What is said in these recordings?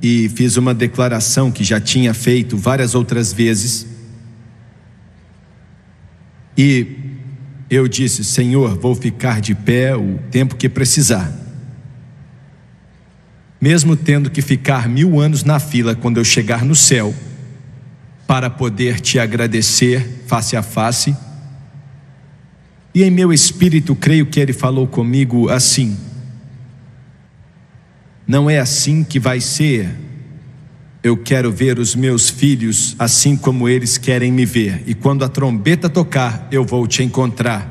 e fiz uma declaração que já tinha feito várias outras vezes. E eu disse: Senhor, vou ficar de pé o tempo que precisar, mesmo tendo que ficar 1000 anos na fila quando eu chegar no céu, para poder te agradecer face a face. E em meu espírito, creio que ele falou comigo assim: não é assim que vai ser. Eu quero ver os meus filhos assim como eles querem me ver, e quando a trombeta tocar, eu vou te encontrar.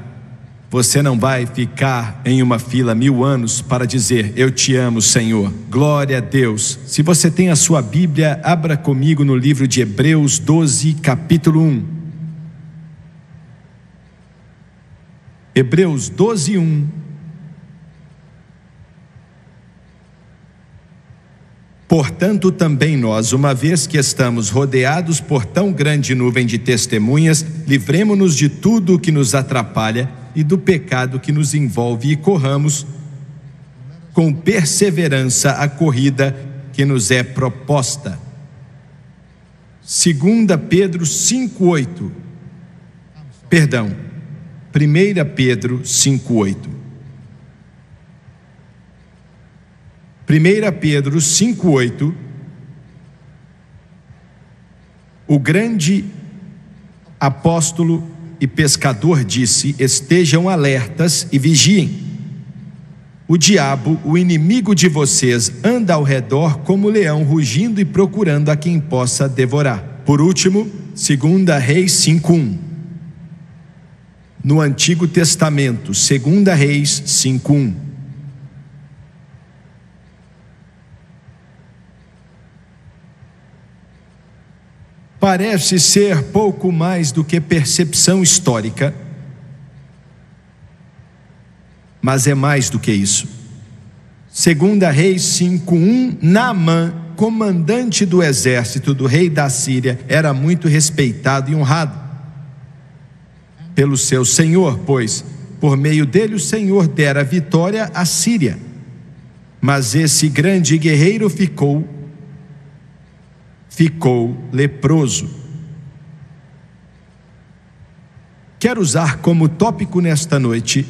Você não vai ficar em uma fila 1000 anos para dizer: eu te amo, Senhor. Glória a Deus. Se você tem a sua Bíblia, abra comigo no livro de Hebreus 12, capítulo 1. Hebreus 12, 1. Portanto, também nós, uma vez que estamos rodeados por tão grande nuvem de testemunhas, livremo-nos de tudo o que nos atrapalha e do pecado que nos envolve, e corramos com perseverança a corrida que nos é proposta. 2 Pedro 5:8. Perdão, 1 Pedro 5:8. 1 Pedro 5:8. O grande apóstolo e pescador disse: estejam alertas e vigiem. O diabo, o inimigo de vocês, anda ao redor como leão rugindo e procurando a quem possa devorar. Por último, 2 Reis 5:1. No Antigo Testamento, 2 Reis 5:1. Parece ser pouco mais do que percepção histórica, mas é mais do que isso. 2 Reis 5:1. Naamã, comandante do exército do rei da Síria, era muito respeitado e honrado pelo seu senhor, pois por meio dele o Senhor dera vitória à Síria. Mas esse grande guerreiro ficou leproso. Quero usar como tópico nesta noite,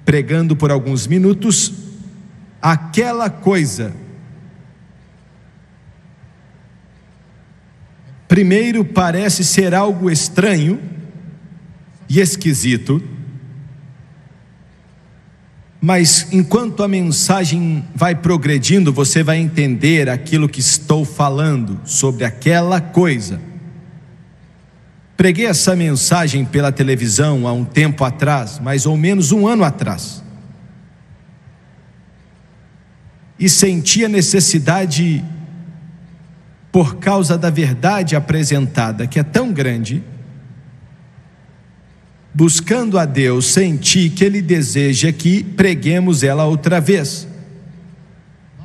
pregando por alguns minutos, aquela coisa. Primeiro, parece ser algo estranho e esquisito, mas enquanto a mensagem vai progredindo, você vai entender aquilo que estou falando sobre aquela coisa. Preguei essa mensagem pela televisão há um tempo atrás, mais ou menos 1 ano atrás, e senti a necessidade, por causa da verdade apresentada, que é tão grande, buscando a Deus, senti que Ele deseja que preguemos ela outra vez.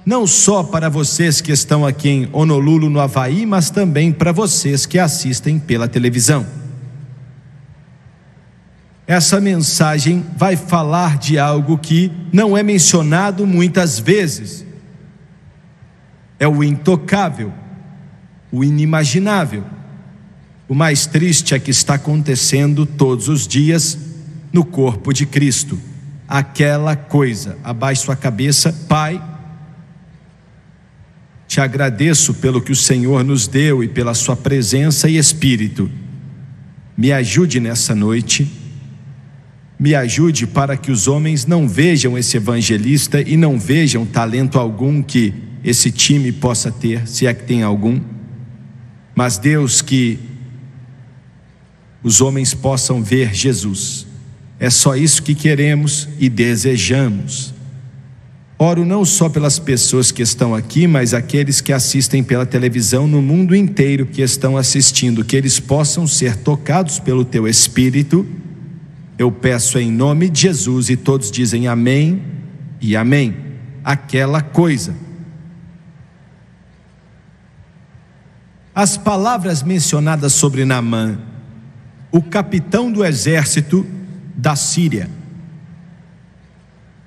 Não só para vocês que estão aqui em Honolulu, no Havaí, mas também para vocês que assistem pela televisão. Essa mensagem vai falar de algo que não é mencionado muitas vezes. É o intocável, o inimaginável. O mais triste é que está acontecendo todos os dias no corpo de Cristo. Aquela coisa. Abaixe sua cabeça. Pai, te agradeço pelo que o Senhor nos deu e pela sua presença e Espírito. Me ajude nessa noite. Me ajude para que os homens não vejam esse evangelista e não vejam talento algum que esse time possa ter, se é que tem algum. Mas Deus, que os homens possam ver Jesus. É só isso que queremos e desejamos. Oro não só pelas pessoas que estão aqui, mas aqueles que assistem pela televisão no mundo inteiro, que estão assistindo, que eles possam ser tocados pelo Teu Espírito. Eu peço em nome de Jesus, e todos dizem amém e amém. Aquela coisa. As palavras mencionadas sobre Naamã, o capitão do exército da Síria.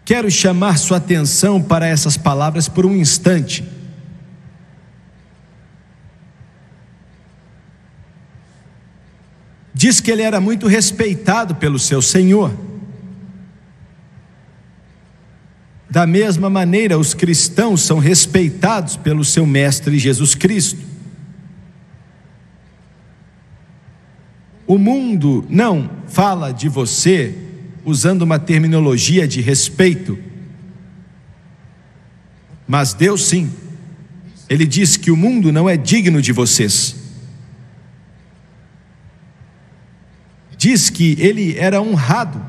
Quero chamar sua atenção para essas palavras por um instante. Diz que ele era muito respeitado pelo seu Senhor. Da mesma maneira, os cristãos são respeitados pelo seu Mestre Jesus Cristo. O mundo não fala de você usando uma terminologia de respeito, mas Deus sim. Ele diz que o mundo não é digno de vocês. Diz que ele era honrado.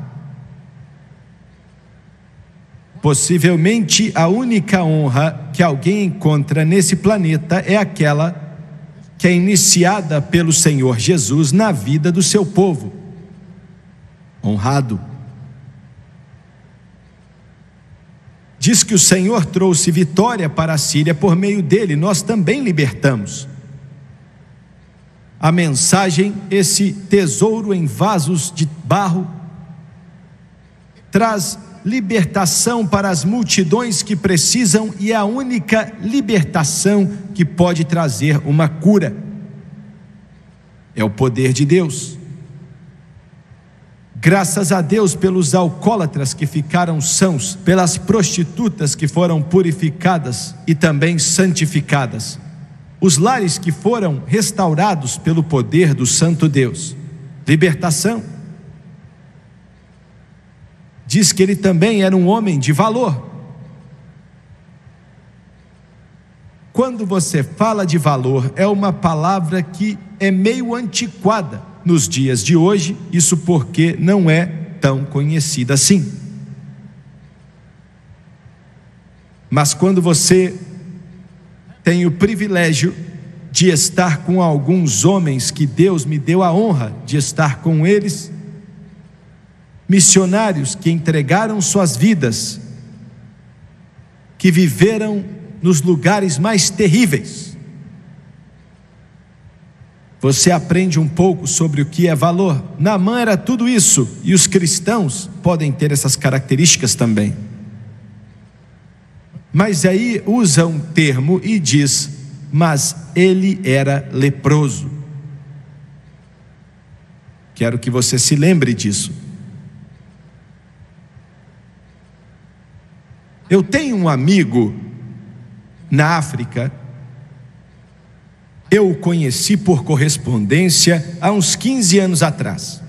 Possivelmente a única honra que alguém encontra nesse planeta é aquela que é iniciada pelo Senhor Jesus na vida do seu povo. Honrado. Diz que o Senhor trouxe vitória para a Síria por meio dele, nós também libertamos. A mensagem, esse tesouro em vasos de barro, traz libertação para as multidões que precisam, e é a única libertação que pode trazer uma cura. É o poder de Deus. Graças a Deus pelos alcoólatras que ficaram sãos, pelas prostitutas que foram purificadas e também santificadas, os lares que foram restaurados pelo poder do Santo Deus. Libertação. Diz que ele também era um homem de valor. Quando você fala de valor, é uma palavra que é meio antiquada nos dias de hoje, isso porque não é tão conhecida assim. Mas quando você tem o privilégio de estar com alguns homens que Deus me deu a honra de estar com eles, missionários que entregaram suas vidas, que viveram nos lugares mais terríveis, você aprende um pouco sobre o que é valor. Naamã era tudo isso, e os cristãos podem ter essas características também. Mas aí usa um termo e diz: mas ele era leproso. Quero que você se lembre disso. Eu tenho um amigo na África. Eu o conheci por correspondência há uns 15 anos atrás.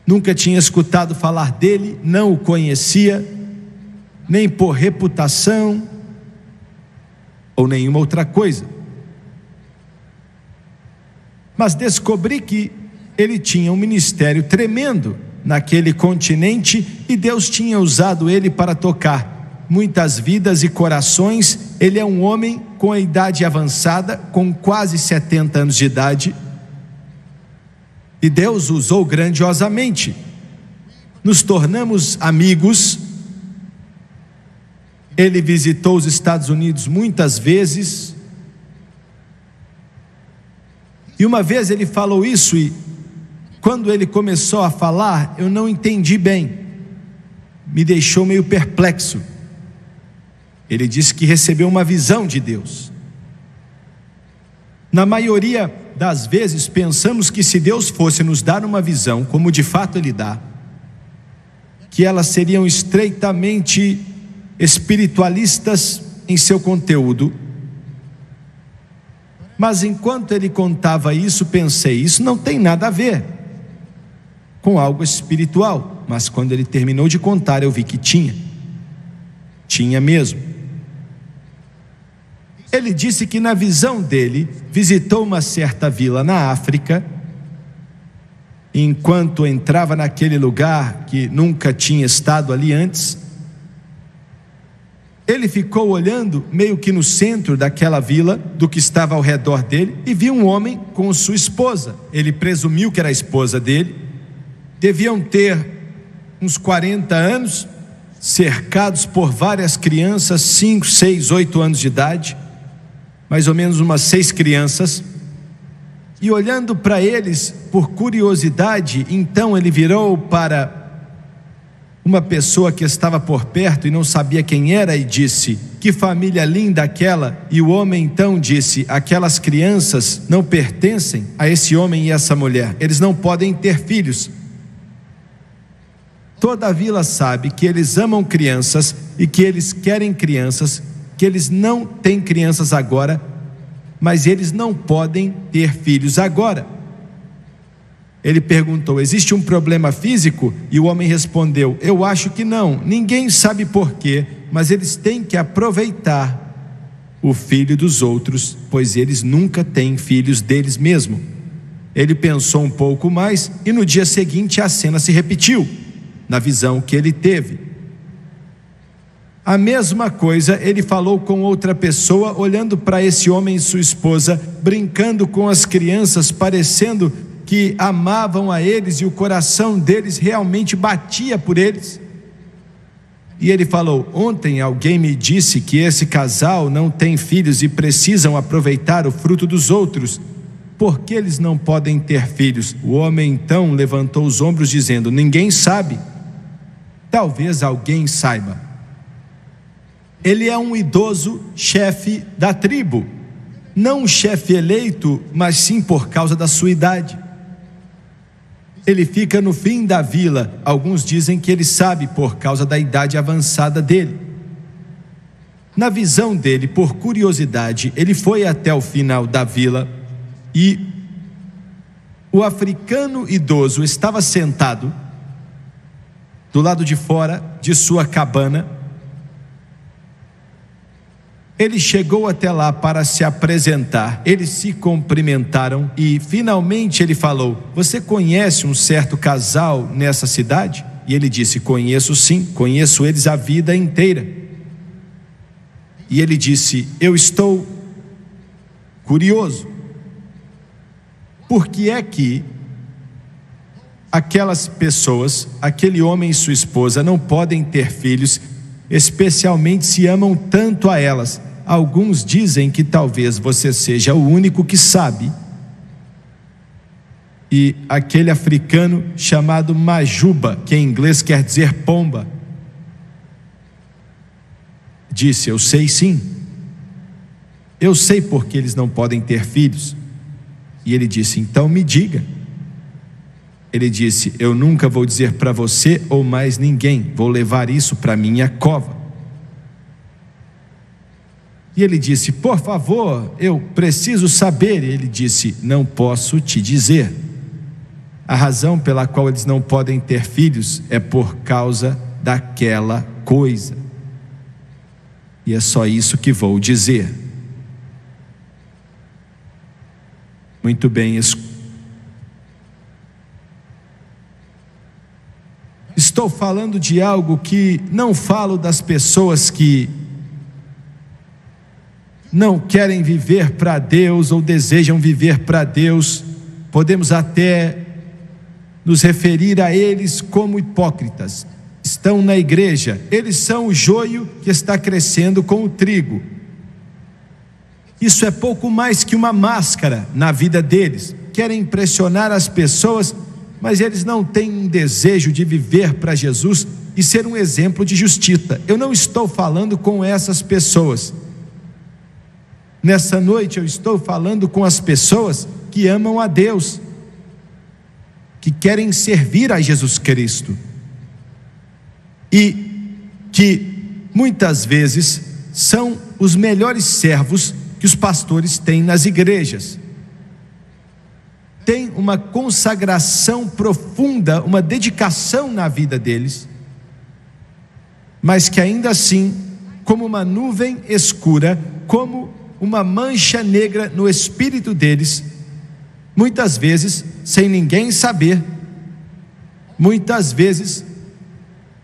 Nunca tinha escutado falar dele, não o conhecia, nem por reputação ou nenhuma outra coisa. Mas descobri que ele tinha um ministério tremendo naquele continente, e Deus tinha usado ele para tocar muitas vidas e corações. Ele é um homem com a idade avançada, com quase 70 anos de idade, e Deus o usou grandiosamente. Nos tornamos amigos. Ele visitou os Estados Unidos muitas vezes, e uma vez ele falou isso, e quando ele começou a falar, eu não entendi bem, me deixou meio perplexo. Ele disse que recebeu uma visão de Deus. Na maioria das vezes pensamos que se Deus fosse nos dar uma visão, como de fato Ele dá, que elas seriam estreitamente espiritualistas em seu conteúdo. Mas enquanto ele contava isso, pensei, isso não tem nada a ver com algo espiritual. Mas quando ele terminou de contar, eu vi que tinha mesmo. Ele disse que na visão dele, visitou uma certa vila na África. Enquanto entrava naquele lugar que nunca tinha estado ali antes, ele ficou olhando meio que no centro daquela vila, do que estava ao redor dele, e viu um homem com sua esposa. Ele presumiu que era a esposa dele. Deviam ter uns 40 anos, cercados por várias crianças, 5, 6, 8 anos de idade, mais ou menos umas 6 crianças. E olhando para eles por curiosidade, então ele virou para uma pessoa que estava por perto e não sabia quem era e disse: que família linda aquela. E o homem então disse: aquelas crianças não pertencem a esse homem e essa mulher, eles não podem ter filhos. Toda a vila sabe que eles amam crianças e que eles querem crianças, que eles não têm crianças agora, mas eles não podem ter filhos agora. Ele perguntou: existe um problema físico? E o homem respondeu: eu acho que não, ninguém sabe porquê, mas eles têm que aproveitar o filho dos outros, pois eles nunca têm filhos deles mesmos. Ele pensou um pouco mais e no dia seguinte a cena se repetiu, na visão que ele teve. A mesma coisa ele falou com outra pessoa, olhando para esse homem e sua esposa, brincando com as crianças, parecendo que amavam a eles e o coração deles realmente batia por eles. E ele falou: ontem alguém me disse que esse casal não tem filhos e precisam aproveitar o fruto dos outros. Por que eles não podem ter filhos? O homem então levantou os ombros dizendo: ninguém sabe. Talvez alguém saiba. Ele é um idoso chefe da tribo, não um chefe eleito, mas sim por causa da sua idade. Ele fica no fim da vila. Alguns dizem que ele sabe por causa da idade avançada dele. Na visão dele, por curiosidade, ele foi até o final da vila e o africano idoso estava sentado do lado de fora de sua cabana. Ele chegou até lá para se apresentar. Eles se cumprimentaram e finalmente ele falou: você conhece um certo casal nessa cidade? E ele disse: conheço sim, conheço eles a vida inteira. E ele disse: eu estou curioso. Por que é que aquelas pessoas, aquele homem e sua esposa, não podem ter filhos, especialmente se amam tanto a elas? Alguns dizem que talvez você seja o único que sabe. E aquele africano chamado Majuba, que em inglês quer dizer pomba, disse: eu sei sim, eu sei porque eles não podem ter filhos. E ele disse: então me diga. Ele disse: eu nunca vou dizer para você ou mais ninguém, vou levar isso para minha cova. E ele disse: por favor, eu preciso saber. E ele disse: não posso te dizer. A razão pela qual eles não podem ter filhos é por causa daquela coisa. E é só isso que vou dizer. Muito bem, estou falando de algo que não falo das pessoas que não querem viver para Deus ou desejam viver para Deus. Podemos até nos referir a eles como hipócritas. Estão na igreja, eles são o joio que está crescendo com o trigo. Isso é pouco mais que uma máscara na vida deles. Querem impressionar as pessoas, mas eles não têm um desejo de viver para Jesus e ser um exemplo de justiça. Eu não estou falando com essas pessoas. Nessa noite eu estou falando com as pessoas que amam a Deus, que querem servir a Jesus Cristo e que muitas vezes são os melhores servos que os pastores têm nas igrejas. Tem uma consagração profunda, uma dedicação na vida deles, mas que ainda assim, como uma nuvem escura, como uma mancha negra no espírito deles, muitas vezes sem ninguém saber, muitas vezes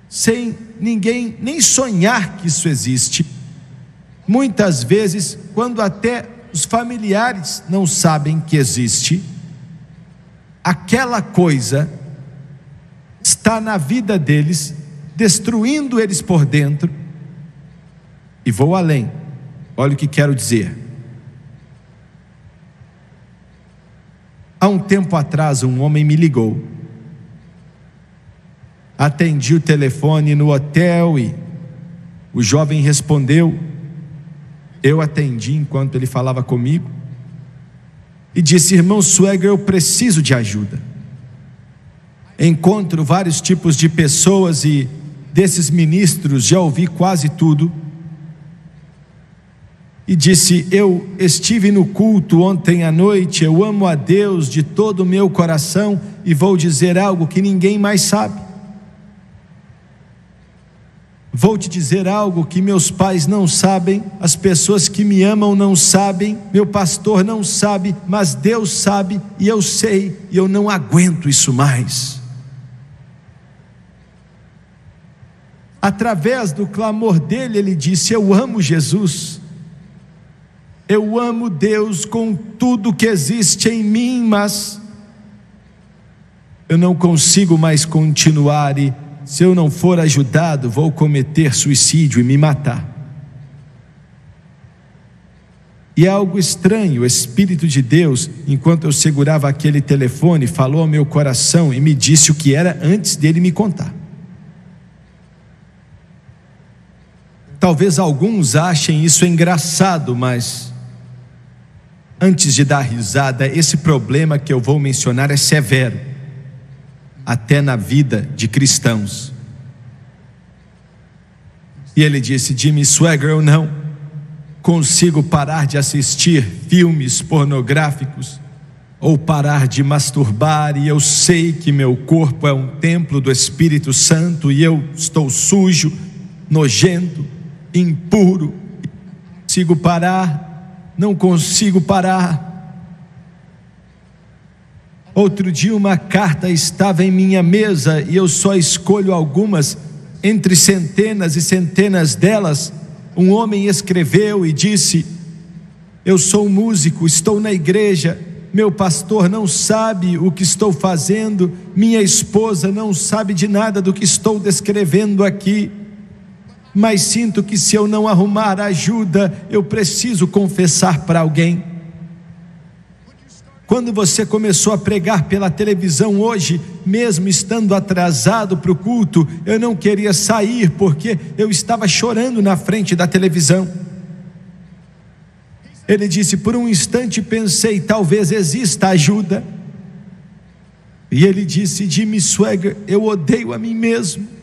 sem ninguém nem sonhar que isso existe, muitas vezes quando até os familiares não sabem que existe, aquela coisa está na vida deles, destruindo eles por dentro. E vou além, olha o que quero dizer. Há um tempo atrás um homem me ligou, atendi o telefone no hotel e o jovem respondeu Eu atendi enquanto ele falava comigo e disse: irmão Swagger, eu preciso de ajuda. Encontro vários tipos de pessoas e desses ministros já ouvi quase tudo. E disse: eu estive no culto ontem à noite, eu amo a Deus de todo o meu coração e vou dizer algo que ninguém mais sabe. Vou te dizer algo que meus pais não sabem, as pessoas que me amam não sabem, meu pastor não sabe, mas Deus sabe e eu sei, e eu não aguento isso mais. Através do clamor dele, ele disse: eu amo Jesus, eu amo Deus com tudo que existe em mim, mas eu não consigo mais continuar e se eu não for ajudado, vou cometer suicídio e me matar. E é algo estranho, o Espírito de Deus, enquanto eu segurava aquele telefone, falou ao meu coração e me disse o que era antes dele me contar. Talvez alguns achem isso engraçado, mas antes de dar risada, esse problema que eu vou mencionar é severo, até na vida de cristãos. E ele disse: Jimmy Swagger, eu não consigo parar de assistir filmes pornográficos ou parar de masturbar, e eu sei que meu corpo é um templo do Espírito Santo e eu estou sujo, nojento, impuro, não consigo parar. Outro dia uma carta estava em minha mesa e eu só escolho algumas entre centenas e centenas delas. Um homem escreveu e disse: eu sou um músico, estou na igreja, meu pastor não sabe o que estou fazendo, minha esposa não sabe de nada do que estou descrevendo aqui, mas sinto que se eu não arrumar ajuda, eu preciso confessar para alguém. Quando você começou a pregar pela televisão hoje, mesmo estando atrasado para o culto, eu não queria sair porque eu estava chorando na frente da televisão. Ele disse: por um instante pensei, talvez exista ajuda. E ele disse: Jimmy Swagger, eu odeio a mim mesmo.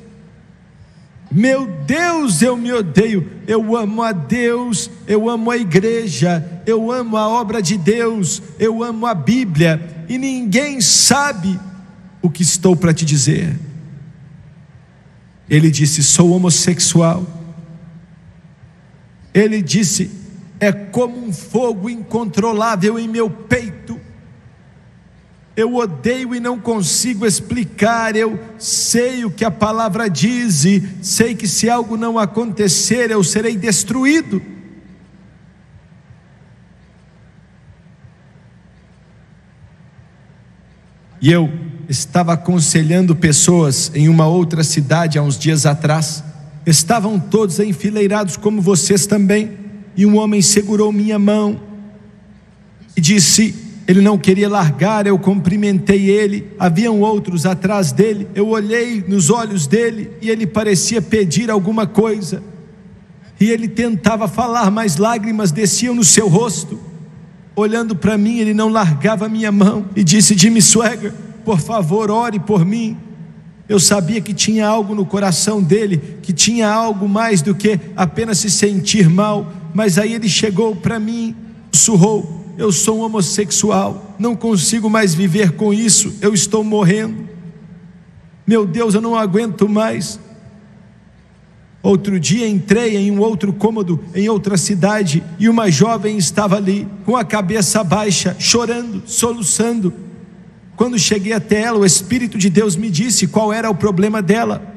Meu Deus, eu me odeio. Eu amo a Deus, eu amo a igreja, eu amo a obra de Deus, eu amo a Bíblia, e ninguém sabe o que estou para te dizer. Ele disse: sou homossexual. Ele disse: é como um fogo incontrolável em meu peito. Eu odeio e não consigo explicar. Eu sei o que a palavra diz e sei que se algo não acontecer, eu serei destruído. E eu estava aconselhando pessoas em uma outra cidade há uns dias atrás. Estavam todos enfileirados como vocês também, e um homem segurou minha mão e disse: ele não queria largar. Eu cumprimentei ele, haviam outros atrás dele, eu olhei nos olhos dele e ele parecia pedir alguma coisa, e ele tentava falar, mas lágrimas desciam no seu rosto. Olhando para mim, ele não largava a minha mão e disse: Jimmy Swagger, por favor, ore por mim. Eu sabia que tinha algo no coração dele, que tinha algo mais do que apenas se sentir mal. Mas aí ele chegou para mim, sussurrou: eu sou um homossexual, não consigo mais viver com isso, eu estou morrendo. Meu Deus, eu não aguento mais. Outro dia entrei em um outro cômodo, em outra cidade, e uma jovem estava ali, com a cabeça baixa, chorando, soluçando. Quando cheguei até ela, o Espírito de Deus me disse qual era o problema dela.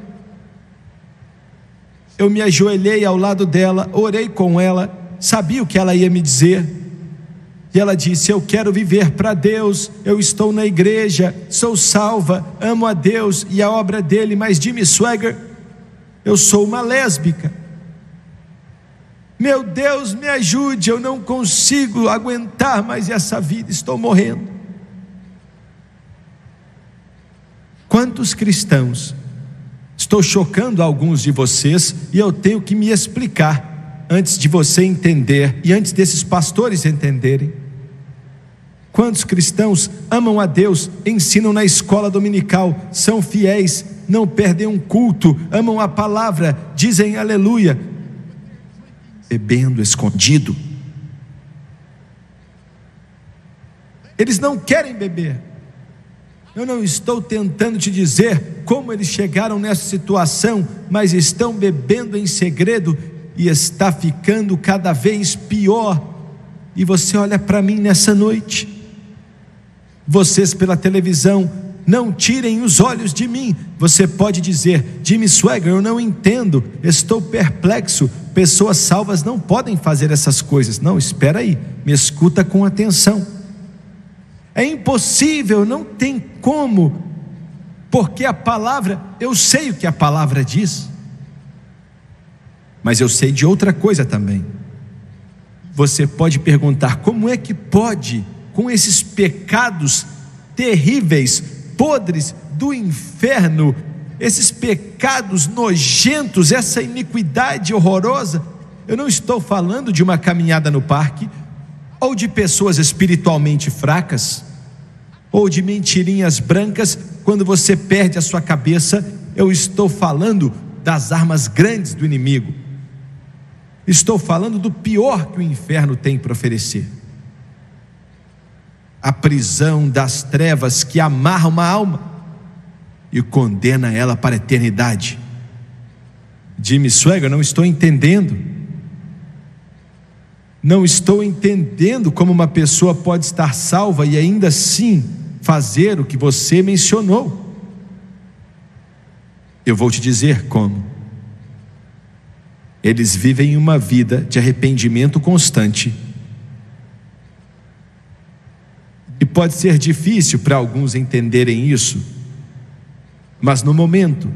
Eu me ajoelhei ao lado dela, orei com ela, sabia o que ela ia me dizer. E ela disse: eu quero viver para Deus, eu estou na igreja, sou salva, amo a Deus e a obra dele, mas Jimmy Swagger, eu sou uma lésbica. Meu Deus, me ajude, eu não consigo aguentar mais essa vida, estou morrendo. Quantos cristãos, estou chocando alguns de vocês e eu tenho que me explicar. antes de você entender e antes desses pastores entenderem. Quantos cristãos amam a Deus, ensinam na escola dominical, são fiéis, não perdem um culto, amam a palavra, dizem aleluia, bebendo escondido. Eles não querem beber. Eu não estou tentando te dizer como eles chegaram nessa situação, mas estão bebendo em segredo e está ficando cada vez pior. E você olha para mim nessa noite. Vocês pela televisão, não tirem os olhos de mim. Você pode dizer: Jimmy Swaggart, eu não entendo, estou perplexo, pessoas salvas não podem fazer essas coisas. Não, espera aí, me escuta com atenção. É impossível, não tem como, porque a palavra, eu sei o que a palavra diz, mas eu sei de outra coisa também. Você pode perguntar: como é que pode, com esses pecados terríveis, podres do inferno, esses pecados nojentos, essa iniquidade horrorosa? Eu não estou falando de uma caminhada no parque, ou de pessoas espiritualmente fracas, ou de mentirinhas brancas quando você perde a sua cabeça. Eu estou falando das armas grandes do inimigo. Estou falando do pior que o inferno tem para oferecer: a prisão das trevas que amarra uma alma e condena ela para a eternidade. Jimmy Swaggart, não estou entendendo. Não estou entendendo como uma pessoa pode estar salva e ainda assim fazer o que você mencionou. Eu vou te dizer como. Eles vivem uma vida de arrependimento constante. E pode ser difícil para alguns entenderem isso, mas no momento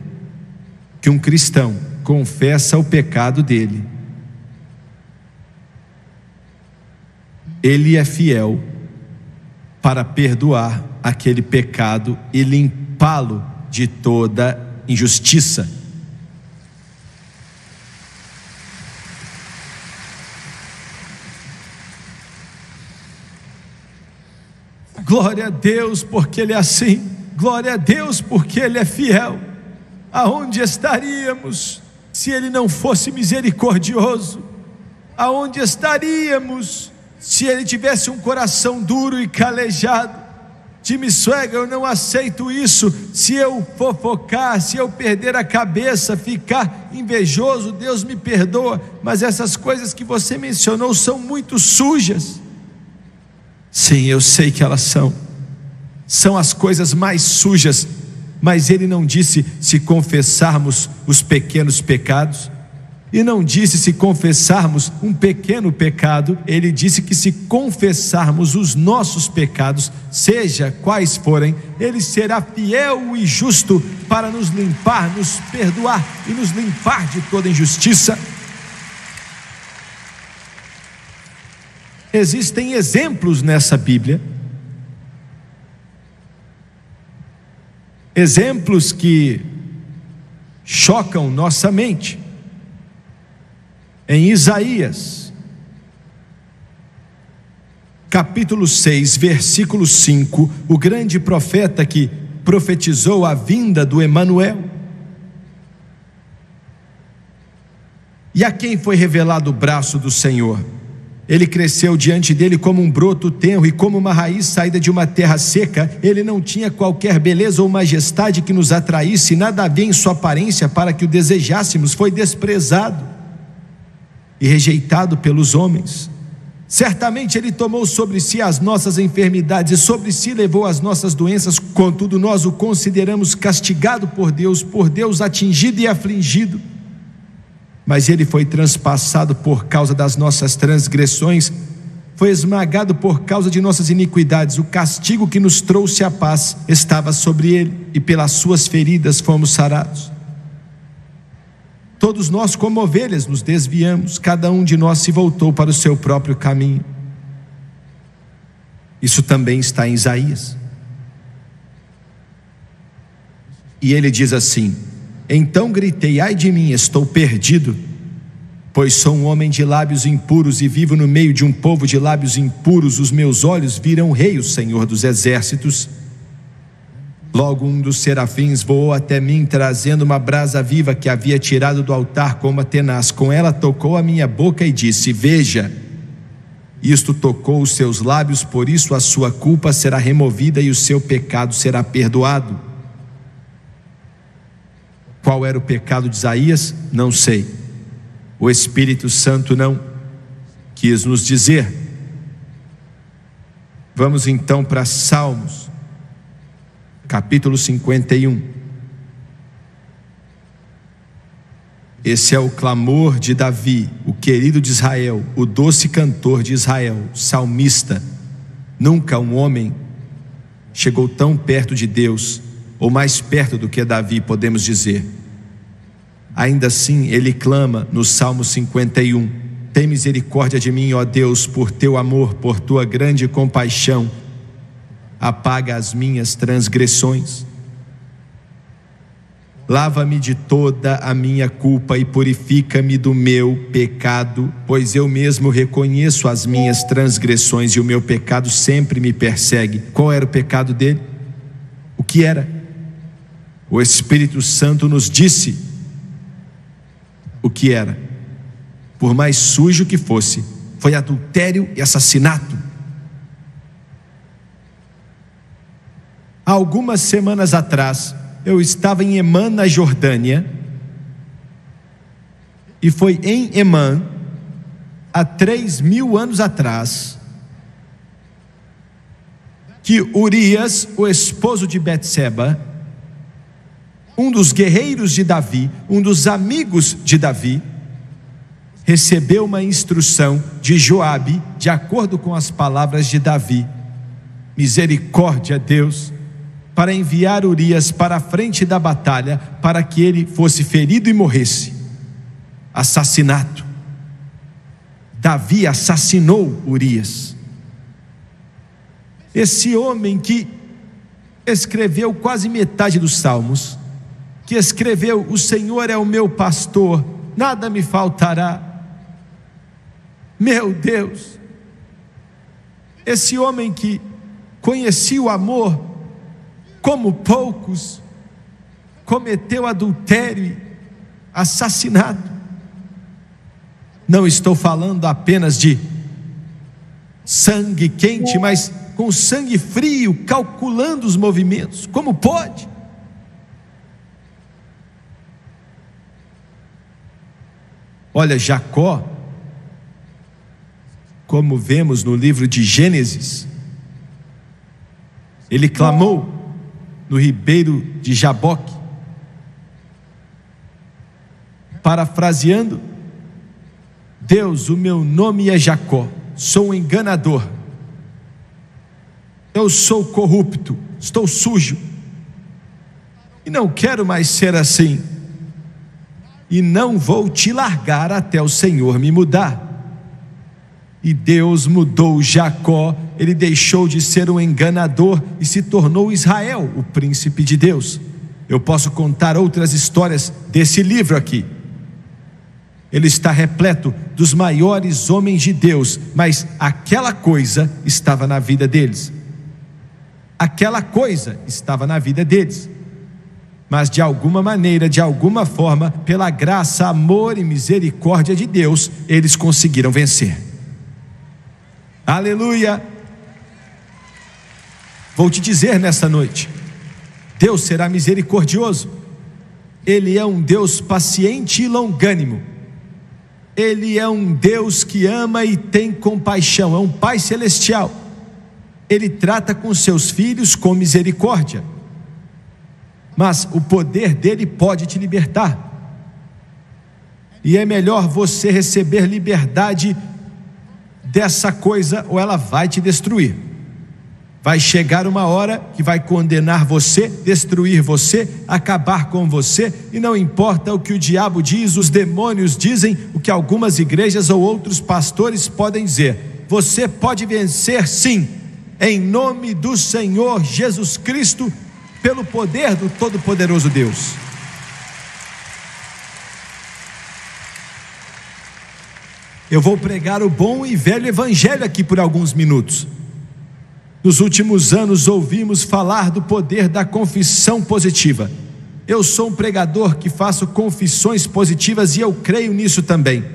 que um cristão confessa o pecado dele, ele é fiel para perdoar aquele pecado e limpá-lo de toda injustiça. Glória a Deus porque Ele é assim. Glória a Deus porque Ele é fiel. Aonde estaríamos se Ele não fosse misericordioso? Aonde estaríamos se Ele tivesse um coração duro e calejado? Jimmy Swaggart, eu não aceito isso. Se eu fofocar, se eu perder a cabeça, ficar invejoso, Deus me perdoa, mas essas coisas que você mencionou são muito sujas. Sim, eu sei que elas são as coisas mais sujas, mas Ele não disse se confessarmos os pequenos pecados, e não disse se confessarmos um pequeno pecado. Ele disse que se confessarmos os nossos pecados, seja quais forem, Ele será fiel e justo para nos limpar, nos perdoar e nos limpar de toda injustiça. Existem exemplos nessa Bíblia, exemplos que chocam nossa mente. Em Isaías, capítulo 6, versículo 5, o grande profeta que profetizou a vinda do Emanuel. E a quem foi revelado o braço do Senhor? Ele cresceu diante dele como um broto tenro e como uma raiz saída de uma terra seca. Ele não tinha qualquer beleza ou majestade que nos atraísse, nada havia em sua aparência para que o desejássemos. Foi desprezado e rejeitado pelos homens. Certamente Ele tomou sobre si as nossas enfermidades e sobre si levou as nossas doenças. Contudo, nós o consideramos castigado por Deus atingido e afligido. Mas Ele foi transpassado por causa das nossas transgressões, foi esmagado por causa de nossas iniquidades. O castigo que nos trouxe a paz estava sobre Ele, e pelas suas feridas fomos sarados. Todos nós como ovelhas nos desviamos, cada um de nós se voltou para o seu próprio caminho. Isso também está em Isaías. E ele diz assim: então gritei, ai de mim, estou perdido, Pois sou um homem de lábios impuros e vivo no meio de um povo de lábios impuros. Os meus olhos viram o Rei, o Senhor dos exércitos. Logo um dos serafins voou até mim, trazendo uma brasa viva que havia tirado do altar com uma tenaz. Com ela tocou a minha boca e disse: veja, isto tocou os seus lábios, por isso a sua culpa será removida e o seu pecado será perdoado. Qual era o pecado de Isaías? Não sei. O Espírito Santo não quis nos dizer. Vamos então para Salmos, capítulo 51. Esse é o clamor de Davi, o querido de Israel, o doce cantor de Israel, salmista. Nunca um homem chegou tão perto de Deus, ou mais perto do que Davi, podemos dizer. Ainda assim, ele clama no Salmo 51: tem misericórdia de mim, ó Deus, por teu amor, por tua grande compaixão, apaga as minhas transgressões. Lava-me de toda a minha culpa e purifica-me do meu pecado, pois eu mesmo reconheço as minhas transgressões e o meu pecado sempre me persegue. Qual era o pecado dele? O que era? O Espírito Santo nos disse o que era. Por mais sujo que fosse, foi adultério e assassinato. Há algumas semanas atrás, eu estava em Emã, na Jordânia, e foi em Emã, há 3.000 anos atrás, que Urias, o esposo de Betseba, um dos guerreiros de Davi, um dos amigos de Davi, recebeu uma instrução de Joabe, de acordo com as palavras de Davi: misericórdia, Deus, para enviar Urias para a frente da batalha, para que ele fosse ferido e morresse. Assassinato. Davi assassinou Urias. Esse homem que escreveu quase metade dos Salmos, que escreveu: o Senhor é o meu pastor, nada me faltará. Meu Deus, esse homem que conhecia o amor como poucos, cometeu adultério e assassinato. Não estou falando apenas de sangue quente, mas com sangue frio, calculando os movimentos. Como pode? Olha, Jacó, como vemos no livro de Gênesis, ele clamou no ribeiro de Jaboque. Parafraseando: Deus, o meu nome é Jacó, sou um enganador, eu sou corrupto, estou sujo, e não quero mais ser assim, e não vou te largar até o Senhor me mudar. E Deus mudou Jacó, ele deixou de ser um enganador e se tornou Israel, o príncipe de Deus. Eu posso contar outras histórias desse livro aqui. Ele está repleto dos maiores homens de Deus, mas aquela coisa estava na vida deles. Aquela coisa estava na vida deles. Mas de alguma maneira, de alguma forma, pela graça, amor e misericórdia de Deus, eles conseguiram vencer. Aleluia! Vou te dizer nessa noite: Deus será misericordioso. Ele é um Deus paciente e longânimo. Ele é um Deus que ama e tem compaixão, é um Pai celestial. Ele trata com seus filhos com misericórdia. Mas o poder dele pode te libertar. E é melhor você receber liberdade dessa coisa, ou ela vai te destruir. Vai chegar uma hora que vai condenar você, destruir você, acabar com você, e não importa o que o diabo diz, os demônios dizem, o que algumas igrejas ou outros pastores podem dizer. Você pode vencer sim, em nome do Senhor Jesus Cristo, pelo poder do Todo-Poderoso Deus. Eu vou pregar o bom e velho evangelho aqui por alguns minutos. Nos últimos anos ouvimos falar do poder da confissão positiva. Eu sou um pregador que faço confissões positivas e eu creio nisso também.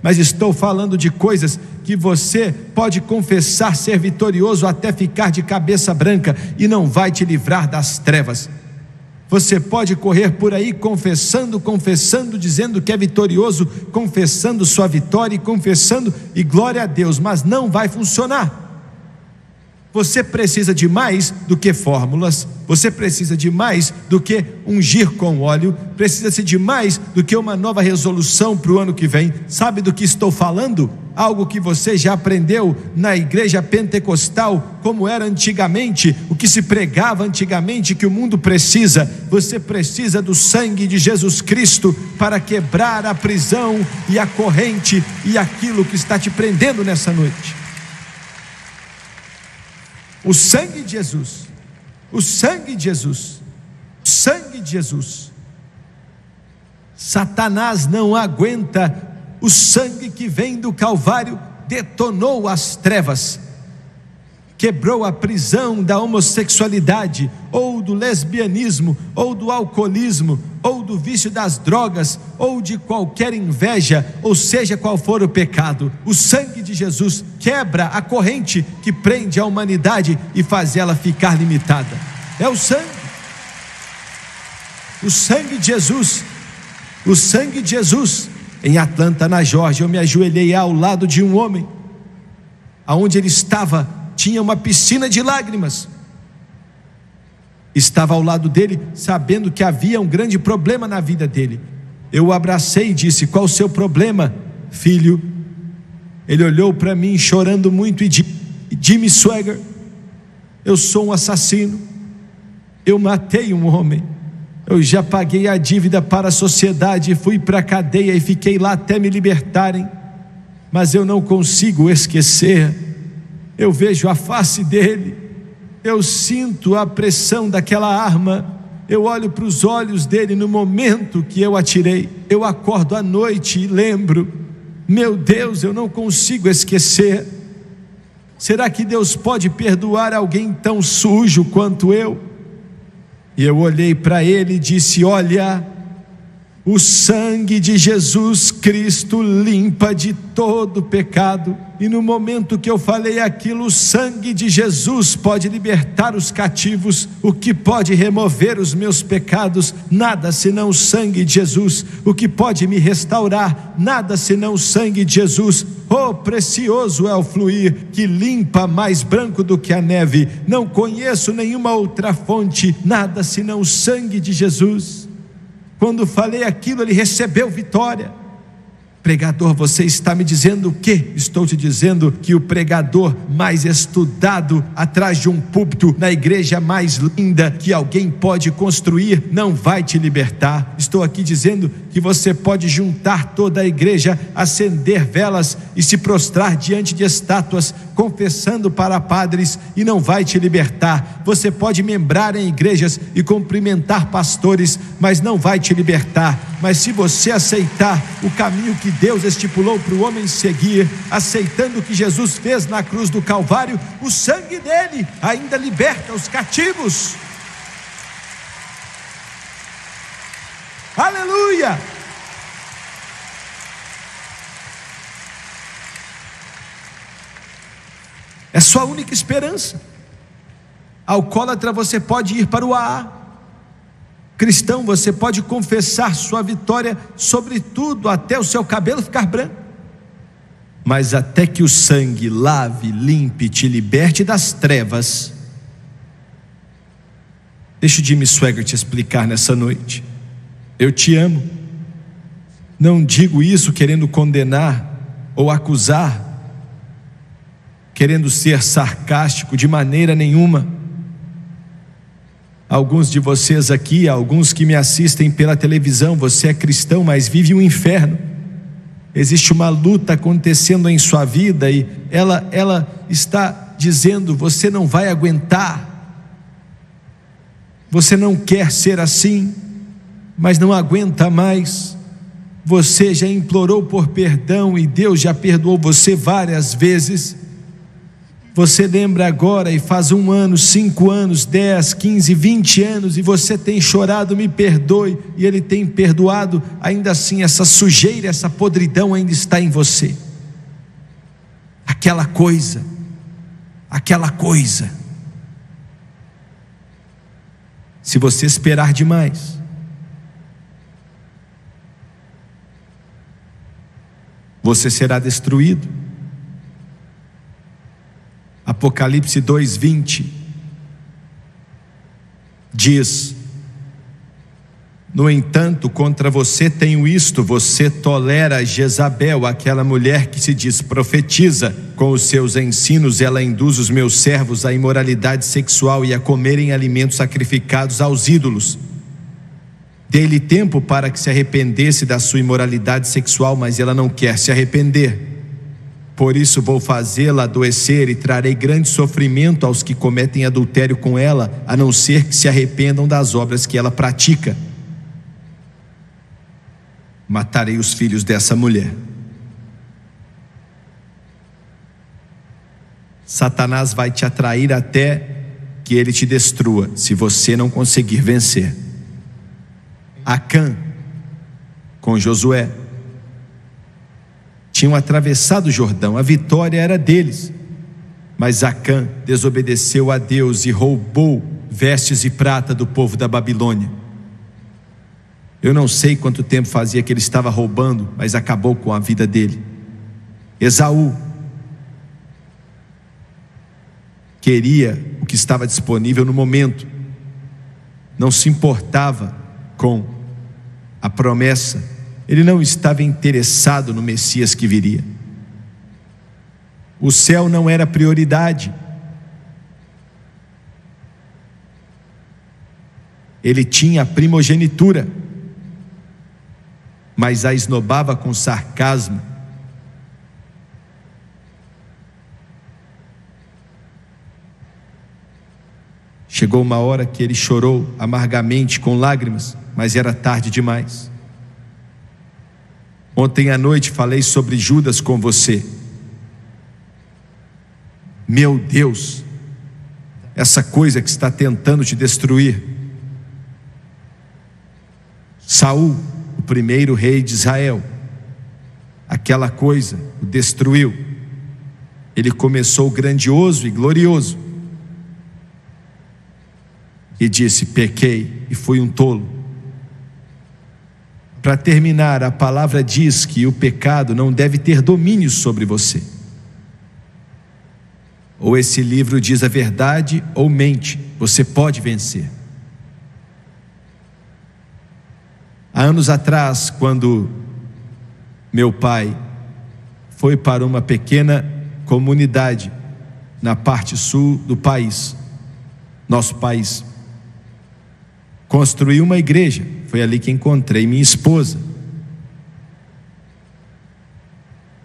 Mas estou falando de coisas que você pode confessar ser vitorioso até ficar de cabeça branca e não vai te livrar das trevas. Você pode correr por aí confessando, dizendo que é vitorioso, confessando sua vitória e confessando, e glória a Deus, mas não vai funcionar. Você precisa de mais do que fórmulas, você precisa de mais do que ungir com óleo, precisa-se de mais do que uma nova resolução para o ano que vem. Sabe do que estou falando? Algo que você já aprendeu na igreja pentecostal, como era antigamente, o que se pregava antigamente, que o mundo precisa. Você precisa do sangue de Jesus Cristo para quebrar a prisão e a corrente e aquilo que está te prendendo nessa noite. O sangue de Jesus, o sangue de Jesus, o sangue de Jesus. Satanás não aguenta o sangue que vem do Calvário, detonou as trevas, quebrou a prisão da homossexualidade, ou do lesbianismo, ou do alcoolismo, ou do vício das drogas, ou de qualquer inveja, ou seja qual for o pecado. O sangue de Jesus quebra a corrente que prende a humanidade e faz ela ficar limitada. É o sangue de Jesus, o sangue de Jesus. Em Atlanta, na Geórgia, eu me ajoelhei ao lado de um homem, aonde ele estava, tinha uma piscina de lágrimas. Estava ao lado dele, sabendo que havia um grande problema na vida dele. Eu o abracei e disse: qual o seu problema, filho? Ele olhou para mim chorando muito e disse: Jimmy Swaggart, eu sou um assassino, eu matei um homem, eu já paguei a dívida para a sociedade, fui para a cadeia e fiquei lá até me libertarem, mas eu não consigo esquecer. Eu vejo a face dele, eu sinto a pressão daquela arma, eu olho para os olhos dele no momento que eu atirei, eu acordo à noite e lembro, meu Deus, eu não consigo esquecer. Será que Deus pode perdoar alguém tão sujo quanto eu? E eu olhei para ele e disse: olha, o sangue de Jesus Cristo limpa de todo pecado. E no momento que eu falei aquilo, o sangue de Jesus pode libertar os cativos. O que pode remover os meus pecados? Nada senão o sangue de Jesus. O que pode me restaurar? Nada senão o sangue de Jesus. Oh, precioso é o fluir que limpa mais branco do que a neve. Não conheço nenhuma outra fonte, nada senão o sangue de Jesus. Quando falei aquilo, ele recebeu vitória. Pregador, você está me dizendo o quê? Estou te dizendo que o pregador mais estudado atrás de um púlpito na igreja mais linda que alguém pode construir não vai te libertar. Estou aqui dizendo que você pode juntar toda a igreja, acender velas e se prostrar diante de estátuas, confessando para padres, e não vai te libertar. Você pode membrar em igrejas e cumprimentar pastores, mas não vai te libertar. Mas se você aceitar o caminho que Deus estipulou para o homem seguir, aceitando o que Jesus fez na cruz do Calvário, o sangue dele ainda liberta os cativos. Aleluia! É sua única esperança. Alcoólatra, você pode ir para o AA. Cristão, você pode confessar sua vitória sobre tudo, até o seu cabelo ficar branco. Mas até que o sangue lave, limpe, te liberte das trevas. Deixa o Jimmy Swaggart te explicar nessa noite. Eu te amo. Não digo isso querendo condenar ou acusar, querendo ser sarcástico de maneira nenhuma. Alguns de vocês aqui, alguns que me assistem pela televisão, você é cristão, mas vive um inferno. Existe uma luta acontecendo em sua vida e ela está dizendo: você não vai aguentar. Você não quer ser assim, mas não aguenta mais. você já implorou por perdão e Deus já perdoou você várias vezes. Você lembra agora e faz 1 ano, 5 anos, 10, 15, 20 anos e você tem chorado, me perdoe, e Ele tem perdoado. Ainda assim essa sujeira, essa podridão ainda está em você. Aquela coisa. Se você esperar demais, você será destruído. Apocalipse 2:20 diz: no entanto, contra você tenho isto: você tolera Jezabel, aquela mulher que se diz profetiza. Com os seus ensinos ela induz os meus servos à imoralidade sexual e a comerem alimentos sacrificados aos ídolos. Dei-lhe tempo para que se arrependesse da sua imoralidade sexual, mas ela não quer se arrepender. Por isso vou fazê-la adoecer e trarei grande sofrimento aos que cometem adultério com ela, a não ser que se arrependam das obras que ela pratica. Matarei os filhos dessa mulher. Satanás vai te atrair até que ele te destrua, se você não conseguir vencer. Acã com Josué tinham atravessado o Jordão, a vitória era deles, mas Acã desobedeceu a Deus e roubou vestes de prata do povo da Babilônia. Eu não sei quanto tempo fazia que ele estava roubando, mas acabou com a vida dele. Esaú queria o que estava disponível no momento, não se importava com a promessa, ele não estava interessado no Messias que viria. O céu não era prioridade. Ele tinha a primogenitura, mas a esnobava com sarcasmo. Chegou uma hora que ele chorou amargamente com lágrimas, mas era tarde demais. Ontem à noite falei sobre Judas com você. Meu Deus, essa coisa que está tentando te destruir. Saul, o primeiro rei de Israel, aquela coisa o destruiu. Ele começou grandioso e glorioso e disse: pequei e fui um tolo. Para terminar, a palavra diz que o pecado não deve ter domínio sobre você. Ou esse livro diz a verdade ou mente, você pode vencer. Há anos atrás, quando meu pai foi para uma pequena comunidade na parte sul do país, nosso país, construiu uma igreja. Foi ali que encontrei minha esposa.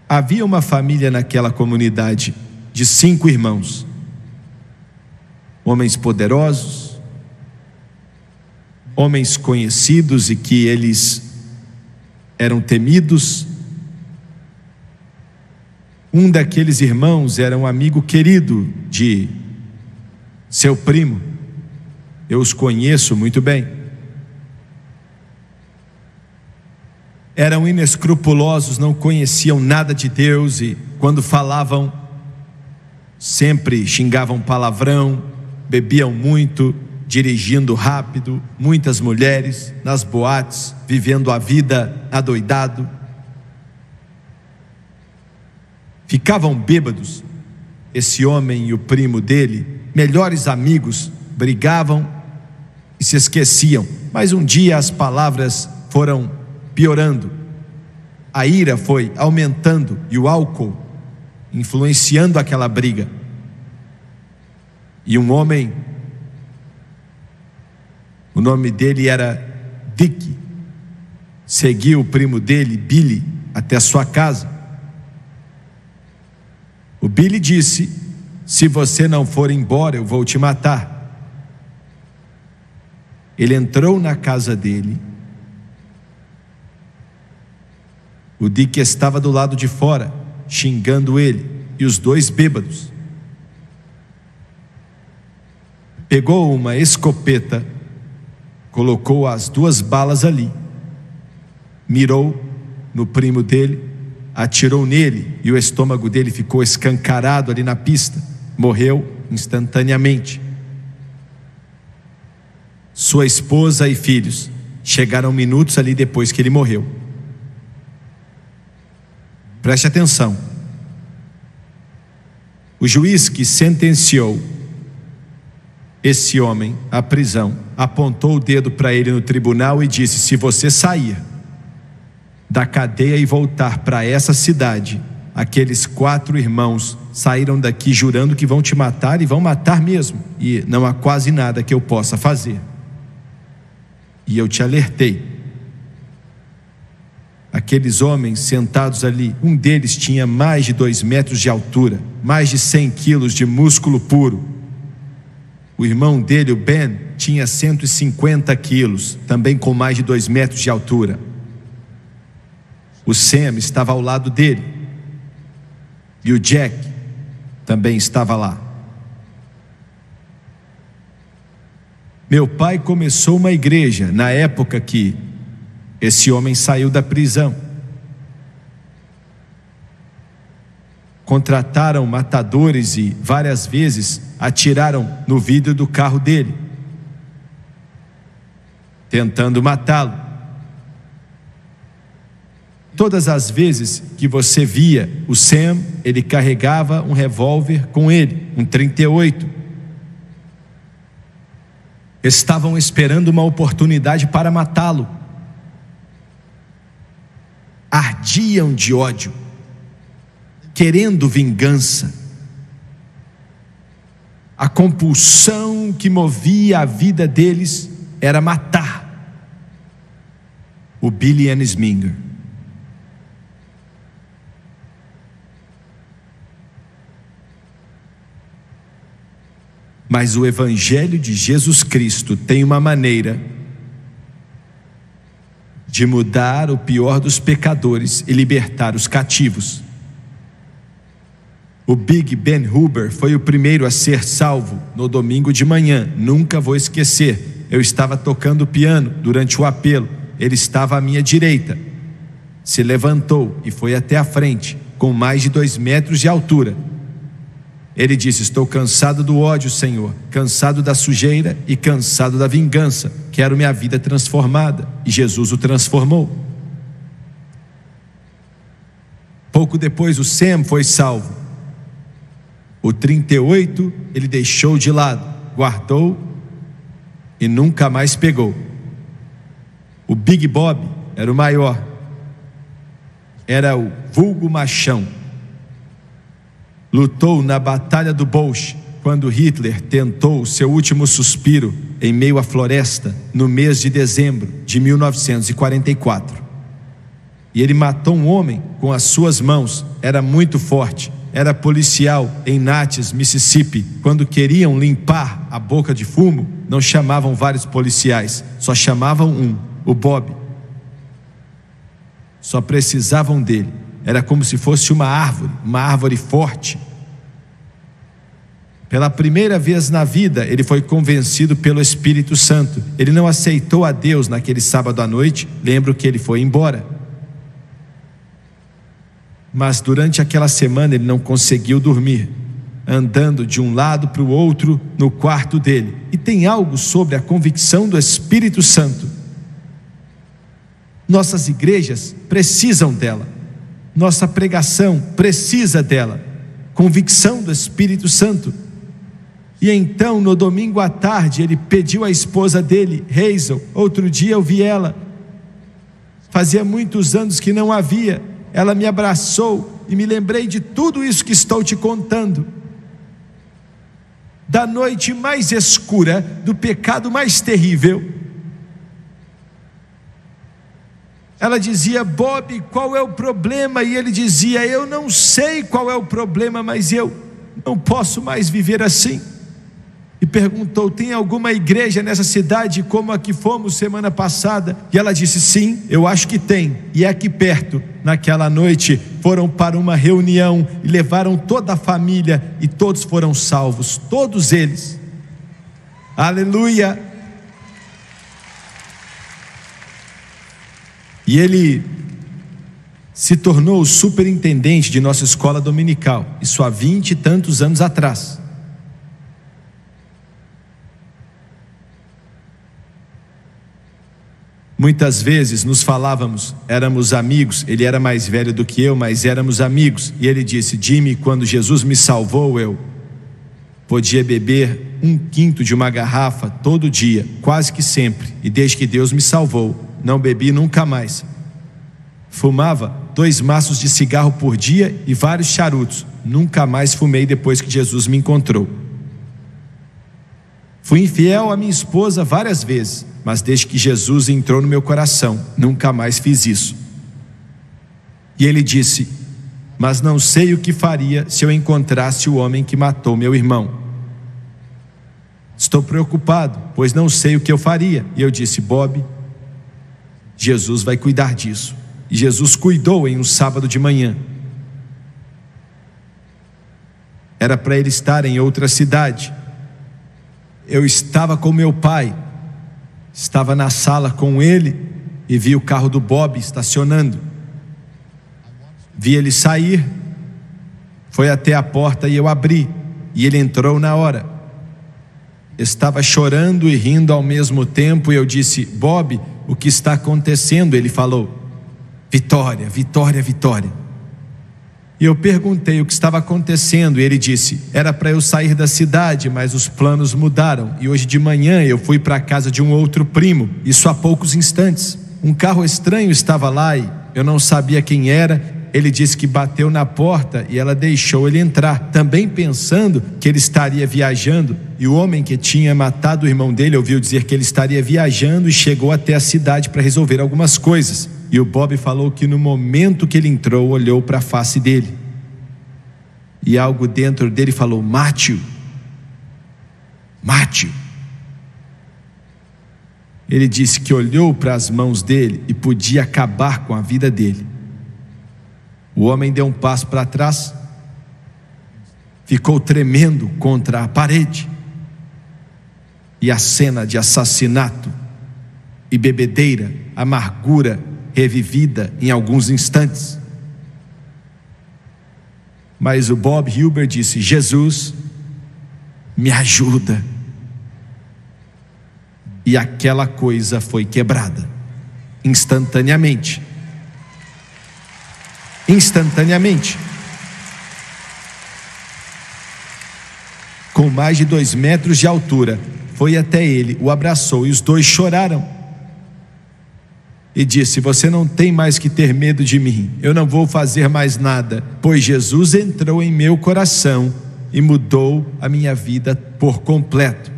Havia uma família naquela comunidade de 5 irmãos, homens poderosos, homens conhecidos e que eles eram temidos. Um daqueles irmãos era um amigo querido de seu primo. Eu os conheço muito bem. Eram inescrupulosos, não conheciam nada de Deus e quando falavam, sempre xingavam palavrão, bebiam muito, dirigindo rápido, muitas mulheres nas boates, vivendo a vida adoidado. Ficavam bêbados. Esse homem e o primo dele, melhores amigos, brigavam e se esqueciam. Mas um dia as palavras foram piorando, a ira foi aumentando e o álcool influenciando aquela briga. E um homem, o nome dele era Dick, seguiu o primo dele, Billy, até a sua casa. O Billy disse: se você não for embora, eu vou te matar. Ele entrou na casa dele o Dick estava do lado de fora, xingando ele e os dois bêbados. Pegou uma escopeta, colocou as 2 balas ali, mirou no primo dele, atirou nele e o estômago dele ficou escancarado ali na pista. Morreu instantaneamente. Sua esposa e filhos chegaram minutos ali depois que ele morreu. Preste atenção. O juiz que sentenciou esse homem à prisão apontou o dedo para ele no tribunal e disse: se você sair da cadeia e voltar para essa cidade, aqueles 4 irmãos saíram daqui jurando que vão te matar e vão matar mesmo, e não há quase nada que eu possa fazer. E eu te alertei. Aqueles homens sentados ali, um deles tinha mais de 2 metros de altura, mais de 100 quilos de músculo puro. O irmão dele, o Ben, tinha 150 quilos, também com mais de 2 metros de altura. O Sam estava ao lado dele, e o Jack também estava lá. Meu pai começou uma igreja na época que esse homem saiu da prisão. Contrataram matadores e várias vezes atiraram no vidro do carro dele, tentando matá-lo. Todas as vezes que você via o Sam, ele carregava um revólver com ele, um 38. Estavam esperando uma oportunidade para matá-lo. Ardiam de ódio, querendo vingança. A compulsão que movia a vida deles era matar o Billy Ensminger. Mas o Evangelho de Jesus Cristo tem uma maneira de mudar o pior dos pecadores e libertar os cativos. O Big Ben Huber foi o primeiro a ser salvo no domingo de manhã. Nunca vou esquecer. Eu estava tocando piano durante o apelo. Ele estava à minha direita. Se levantou e foi até a frente, com mais de 2 metros de altura. Ele disse: estou cansado do ódio, Senhor, cansado da sujeira e cansado da vingança. Quero minha vida transformada. E Jesus o transformou. Pouco depois o Sam foi salvo. O 38 ele deixou de lado, guardou e nunca mais pegou. O Big Bob era o maior, era o vulgo machão. Lutou na Batalha do Bulge, quando Hitler tentou o seu último suspiro em meio à floresta, no mês de dezembro de 1944. E ele matou um homem com as suas mãos. Era muito forte, era policial em Natchez, Mississippi. Quando queriam limpar a boca de fumo, não chamavam vários policiais, só chamavam um, o Bob. Só precisavam dele. Era como se fosse uma árvore forte. Pela primeira vez na vida, ele foi convencido pelo Espírito Santo. Ele não aceitou a Deus naquele sábado à noite. Lembro que ele foi embora. Mas durante aquela semana ele não conseguiu dormir, andando de um lado para o outro no quarto dele. E tem algo sobre a convicção do Espírito Santo. Nossas igrejas precisam dela. Nossa pregação precisa dela. Convicção do Espírito Santo. E então no domingo à tarde ele pediu à esposa dele, Hazel. Outro dia eu vi ela. Fazia muitos anos que não a via. Ela me abraçou e me lembrei de tudo isso que estou te contando. Da noite mais escura, do pecado mais terrível. Ela dizia: Bob, qual é o problema? E ele dizia: eu não sei qual é o problema, mas eu não posso mais viver assim. e perguntou: tem alguma igreja nessa cidade como a que fomos semana passada? E ela disse: sim, eu acho que tem, e é aqui perto. Naquela noite foram para uma reunião e levaram toda a família, e todos foram salvos, todos eles. Aleluia! E ele se tornou o superintendente de nossa escola dominical, isso há 20 e tantos anos atrás. Muitas vezes nos falávamos, éramos amigos. Ele era mais velho do que eu, mas éramos amigos. E ele disse: Jimmy, quando Jesus me salvou, eu podia beber 1/5 de uma garrafa todo dia, quase que sempre. E desde que Deus me salvou, não bebi nunca mais. Fumava 2 maços de cigarro por dia e vários charutos. Nunca mais fumei depois que Jesus me encontrou. Fui infiel à minha esposa várias vezes, mas desde que Jesus entrou no meu coração, nunca mais fiz isso. E ele disse: mas não sei o que faria se eu encontrasse o homem que matou meu irmão. Estou preocupado, pois não sei o que eu faria. E eu disse: Bob, Jesus vai cuidar disso. E Jesus cuidou em um sábado de manhã. Era para ele estar em outra cidade. Eu estava com meu pai, estava na sala com ele e vi o carro do Bob estacionando. Vi ele sair, foi até a porta e eu abri, e ele entrou na hora. Estava chorando e rindo ao mesmo tempo, e eu disse: Bob, o que está acontecendo? Ele falou: vitória, vitória, vitória. E eu perguntei o que estava acontecendo, e ele disse: era para eu sair da cidade, mas os planos mudaram, e hoje de manhã eu fui para a casa de um outro primo, isso há poucos instantes. Um carro estranho estava lá e eu não sabia quem era. Ele disse que bateu na porta e ela deixou ele entrar, também pensando que ele estaria viajando. E o homem que tinha matado o irmão dele ouviu dizer que ele estaria viajando e chegou até a cidade para resolver algumas coisas. E o Bob falou que no momento que ele entrou, olhou para a face dele, e algo dentro dele falou: mate-o, mate-o. Ele disse que olhou para as mãos dele e podia acabar com a vida dele. O homem deu um passo para trás, ficou tremendo contra a parede, e a cena de assassinato e bebedeira, amargura revivida em alguns instantes. Mas o Bob Hilber disse: Jesus, me ajuda. E aquela coisa foi quebrada instantaneamente. Instantaneamente. Com mais de 2 metros de altura, foi até ele, o abraçou e os dois choraram. E disse: você não tem mais que ter medo de mim, eu não vou fazer mais nada, pois Jesus entrou em meu coração e mudou a minha vida por completo.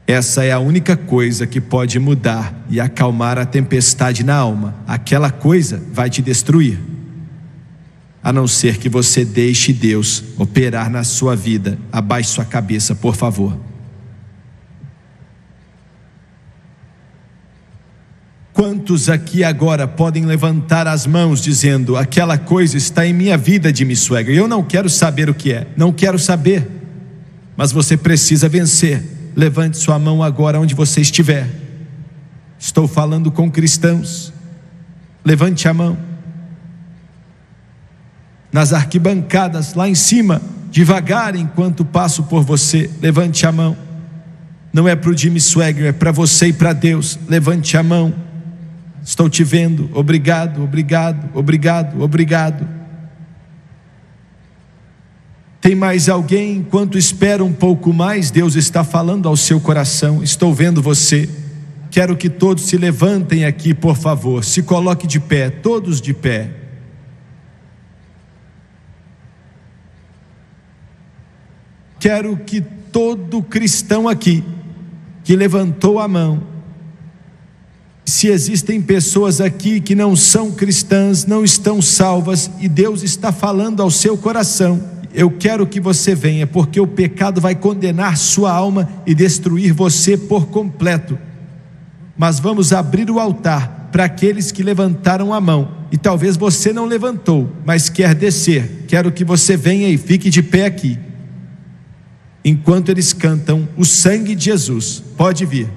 Essa é a única coisa que pode mudar e acalmar a tempestade na alma. Aquela coisa vai te destruir, a não ser que você deixe Deus operar na sua vida. Abaixe sua cabeça, por favor. Quantos aqui agora podem levantar as mãos dizendo: aquela coisa está em minha vida, Jimmy Swaggart, eu não quero saber o que é, não quero saber, mas você precisa vencer. Levante sua mão agora onde você estiver. Estou falando com cristãos. Levante a mão. Nas arquibancadas lá em cima, devagar enquanto passo por você, levante a mão. Não é para o Jimmy Swaggart, é para você e para Deus. Levante a mão. Estou te vendo. Obrigado, obrigado, obrigado, obrigado. Tem mais alguém? Enquanto espera um pouco mais, Deus está falando ao seu coração. Estou vendo você. Quero que todos se levantem aqui, por favor. Se coloque de pé, todos de pé. Quero que todo cristão aqui que levantou a mão, se existem pessoas aqui que não são cristãs, não estão salvas, e Deus está falando ao seu coração, eu quero que você venha, porque o pecado vai condenar sua alma e destruir você por completo. Mas vamos abrir o altar para aqueles que levantaram a mão, e talvez você não levantou, mas quer descer. Quero que você venha e fique de pé aqui, enquanto eles cantam o sangue de Jesus. Pode vir.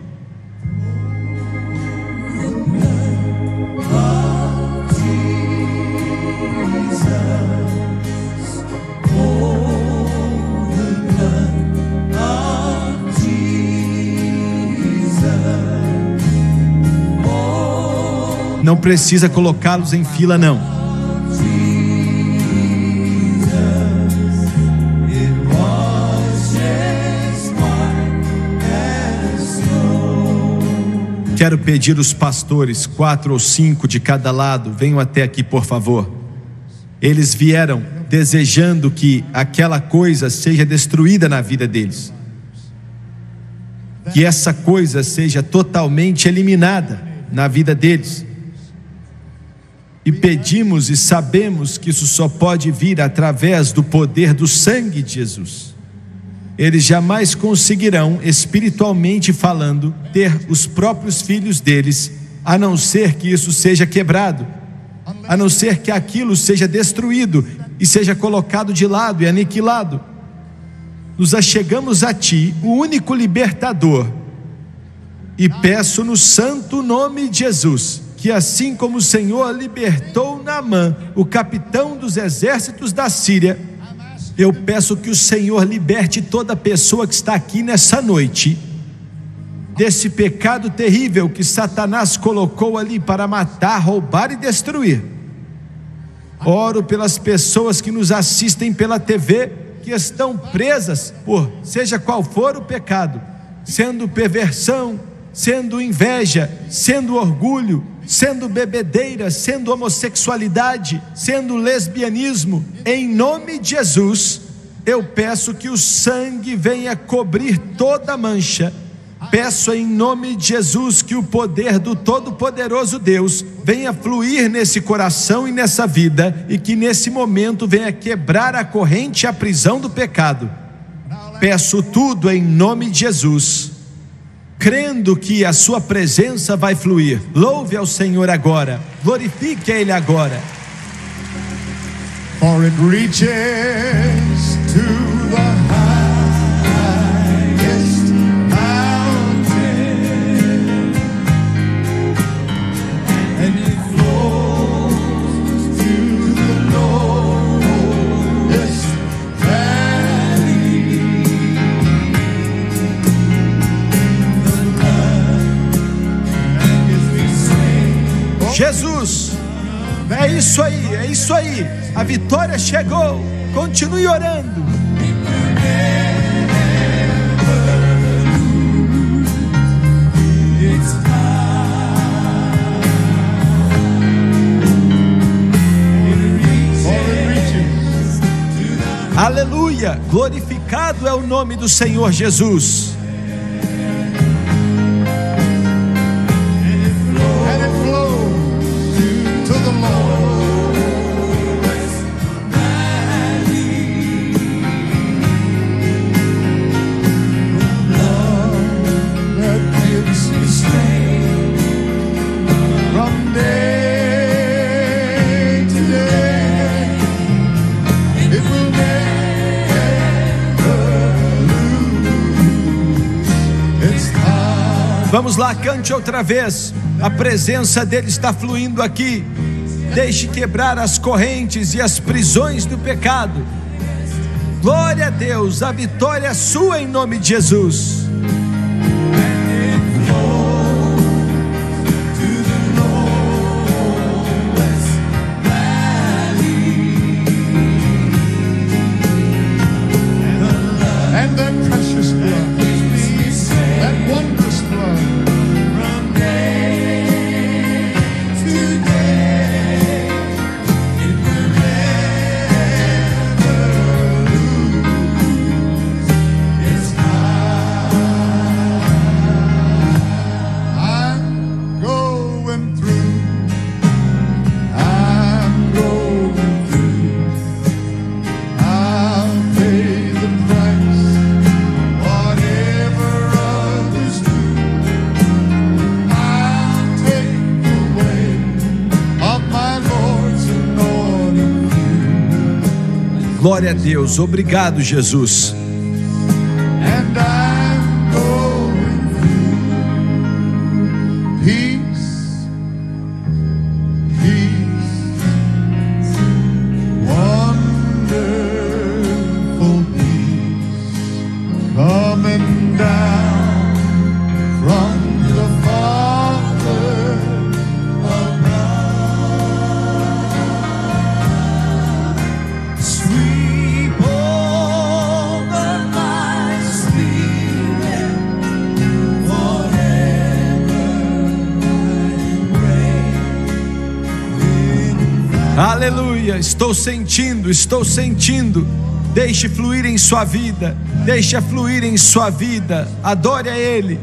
Não precisa colocá-los em fila, não. Quero pedir os pastores, 4 ou 5 de cada lado, venham até aqui, por favor. Eles vieram desejando que aquela coisa seja destruída na vida deles, que essa coisa seja totalmente eliminada na vida deles. E pedimos e sabemos que isso só pode vir através do poder do sangue de Jesus. Eles jamais conseguirão, espiritualmente falando, ter os próprios filhos deles, a não ser que isso seja quebrado, a não ser que aquilo seja destruído e seja colocado de lado e aniquilado. Nos achegamos a Ti, o único libertador, e peço no santo nome de Jesus, que assim como o Senhor libertou Naamã, o capitão dos exércitos da Síria, eu peço que o Senhor liberte toda pessoa que está aqui nessa noite, desse pecado terrível que Satanás colocou ali para matar, roubar e destruir. Oro pelas pessoas que nos assistem pela TV, que estão presas por seja qual for o pecado, sendo perversão, sendo inveja, sendo orgulho, sendo bebedeira, sendo homossexualidade, sendo lesbianismo. Em nome de Jesus, eu peço que o sangue venha cobrir toda mancha. Peço em nome de Jesus que o poder do Todo-Poderoso Deus venha fluir nesse coração e nessa vida, e que nesse momento venha quebrar a corrente e a prisão do pecado. Peço tudo em nome de Jesus, crendo que a sua presença vai fluir. Louve ao Senhor agora, glorifique a Ele agora. For it reaches to the highest mountain, and it flows to the lowest valley. Jesus, é isso aí, é isso aí. A vitória chegou. Continue orando. Aleluia, glorificado é o nome do Senhor Jesus. Vamos lá, cante outra vez. A presença dele está fluindo aqui. Deixe quebrar as correntes e as prisões do pecado. Glória a Deus, a vitória é sua em nome de Jesus. Glória a Deus, obrigado, Jesus. And I'm going through peace, peace, wonderful peace, coming down from the Father above. Sweep over my spirit, forever I reign. Aleluia, estou sentindo. Deixe fluir em sua vida, deixe fluir em sua vida. Adore a Ele.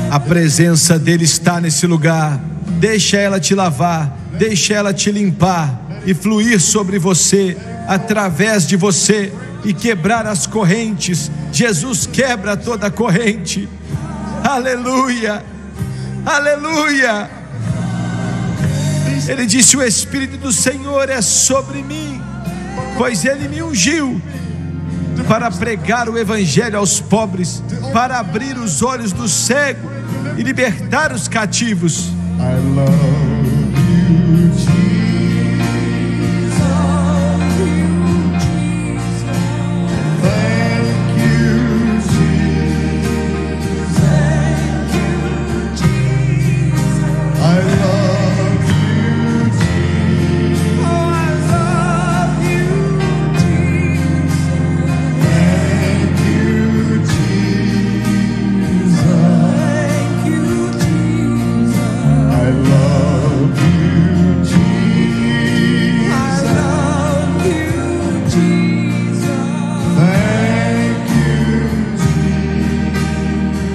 A presença dele está nesse lugar. Deixa ela te lavar, deixa ela te limpar e fluir sobre você, através de você, e quebrar as correntes. Jesus quebra toda corrente. Aleluia, aleluia. Ele disse: o Espírito do Senhor é sobre mim, pois Ele me ungiu para pregar o Evangelho aos pobres, para abrir os olhos do cego e libertar os cativos. I love you, Jesus. Thank you, Jesus. I love you, Jesus. I love you, Jesus. Thank you, Jesus. Thank you, Jesus. I love you, Jesus. I love you, Jesus. Thank you, Jesus.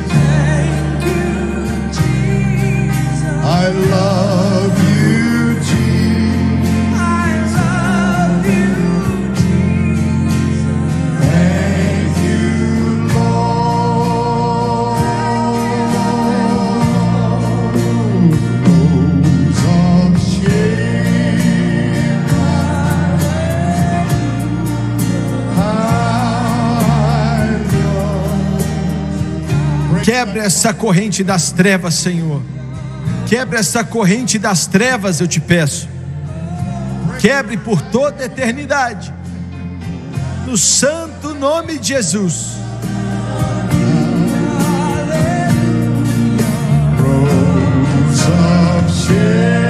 Thank you, Jesus. I love you, Jesus. I love you, Jesus. Thank you, Lord. Rose of Sharon, Quebra essa corrente das trevas, Senhor. Quebra essa corrente das trevas, eu te peço. Quebre por toda a eternidade. no santo nome de Jesus. Rose of Sharon.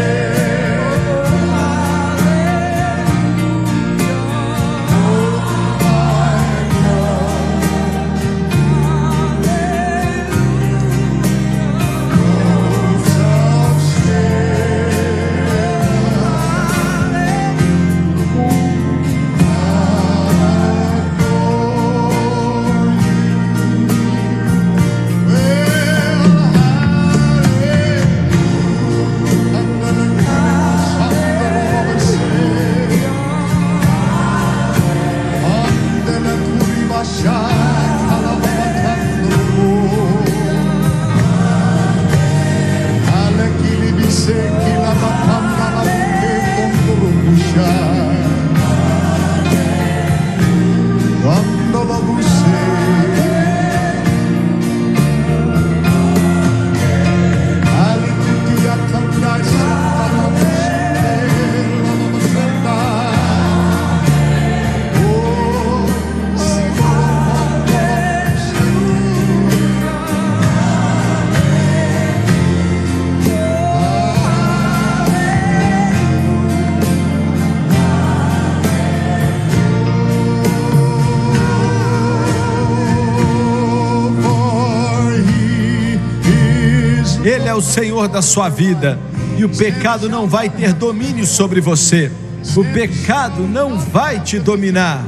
Ele é o Senhor da sua vida, e o pecado não vai ter domínio sobre você. O pecado não vai te dominar.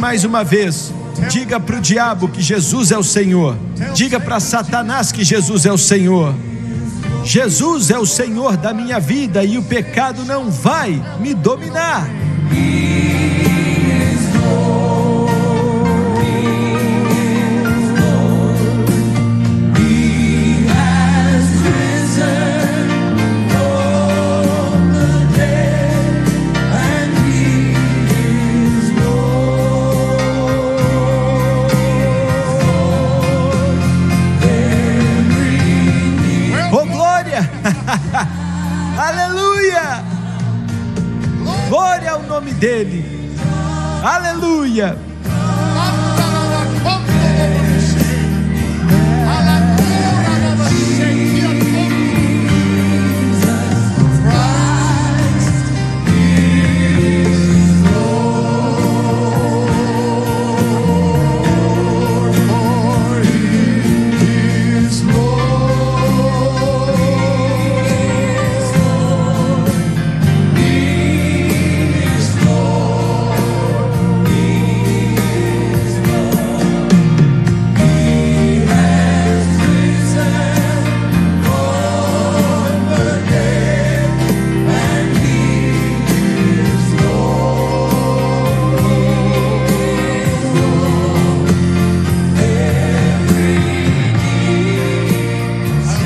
Mais uma vez, diga para o diabo que Jesus é o Senhor. Diga para Satanás que Jesus é o Senhor. Jesus é o Senhor da minha vida e o pecado não vai me dominar. Aleluia! Glória ao nome dele. Aleluia!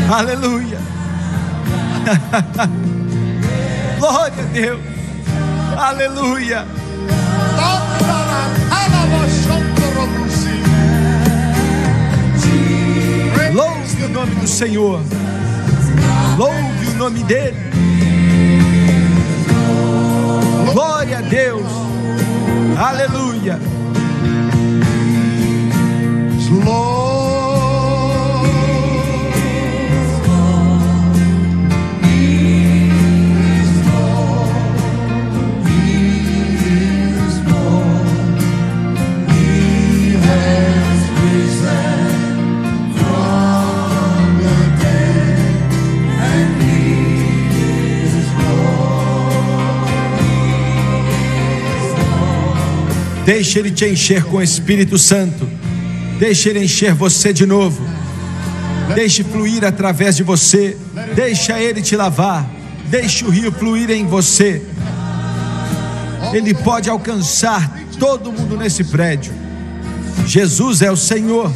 Aleluia! Glória a Deus! Aleluia! Louve o nome do Senhor, louve o nome dele. Glória a Deus! Aleluia! Deixa Ele te encher com o Espírito Santo. Deixe Ele encher você de novo. Deixe fluir através de você. Deixa Ele te lavar. Deixe o rio fluir em você. Ele pode alcançar todo mundo nesse prédio. Jesus é o Senhor.